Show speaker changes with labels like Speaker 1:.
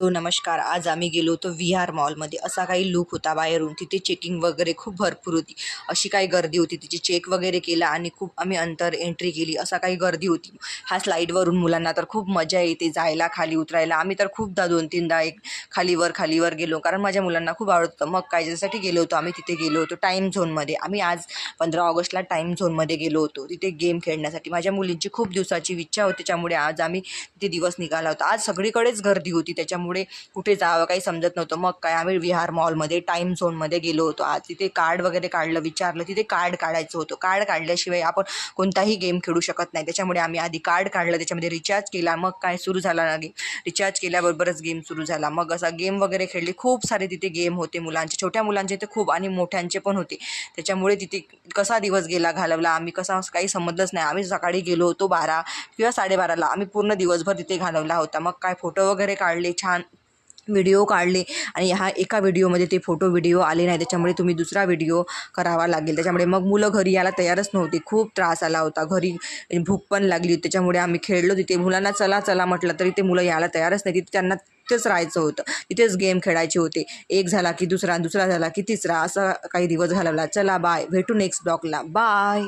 Speaker 1: तो नमस्कार. आज आम्ही गेलो होतो व्ही-आर मॉलमध्ये. असा काही लूक होता बाहेरून. तिथे चेकिंग वगैरे खूप भरपूर होती. अशी काही गर्दी होती. तिची चेक वगैरे केला आणि खूप आम्ही अंतर एंट्री केली. असा काही गर्दी होती. ह्या स्लाईडवरून मुलांना तर खूप मजा येते जायला, खाली उतरायला. आम्ही तर खूपदा 2-3दा एक खालीवर गेलो, कारण माझ्या मुलांना खूप आवडत होतं. मग काय त्याच्यासाठी गेलो होतो आम्ही. तिथे गेलो होतो टाईम झोनमध्ये. आम्ही आज 15 ऑगस्टला टाईम झोनमध्ये गेलो होतो तिथे गेम खेळण्यासाठी. माझ्या मुलींची खूप दिवसाची इच्छा होती, त्याच्यामुळे आज आम्ही तिथे दिवस निघाला होता. आज सगळीकडेच गर्दी होती, त्याच्यामुळे कुठे जावं काही समजत नव्हतं. मग काय आम्ही विहार मॉलमध्ये टाईम झोनमध्ये गेलो होतो. आज तिथे कार्ड वगैरे काढलं, विचारलं. तिथे कार्ड काढायचं होतं. कार्ड काढल्याशिवाय आपण कोणताही गेम खेळू शकत नाही. त्याच्यामुळे आम्ही आधी कार्ड काढलं, त्याच्यामध्ये रिचार्ज केला. मग काय सुरू झाला ना गेम. रिचार्ज केल्याबरोबरच गेम सुरू झाला. मग असा गेम वगैरे खेळले. खूप सारे तिथे गेम होते मुलांचे, छोट्या मुलांचे तर खूप आणि मोठ्यांचे पण होते. त्याच्यामुळे तिथे कसा दिवस गेला घालवला आम्ही, कसा काही समजलंच नाही. आम्ही सकाळी गेलो होतो 12 किंवा 12:30ला. आम्ही पूर्ण दिवसभर तिथे घालवला होता. मग काय फोटो वगैरे काढले, छान व्हिडिओ काढले. आणि ह्या एका व्हिडिओमध्ये ते फोटो व्हिडिओ आले नाही, त्याच्यामुळे तुम्ही दुसरा व्हिडिओ करावा लागेल. त्याच्यामुळे मग मुलं घरी यायला तयारच नव्हती. खूप त्रास आला होता. घरी भूक पण लागली होती. त्याच्यामुळे आम्ही खेळलो तिथे. मुलांना चला चला म्हटलं तरी ते मुलं यायला तयारच नाही. तिथे त्यांना तिथेच राहायचं होतं. तिथेच गेम खेळायचे होते. एक झाला की दुसरा, दुसरा झाला की तिसरा, असा काही दिवस घालवला. चला बाय, भेटू नेक्स्ट ब्लॉगला. बाय.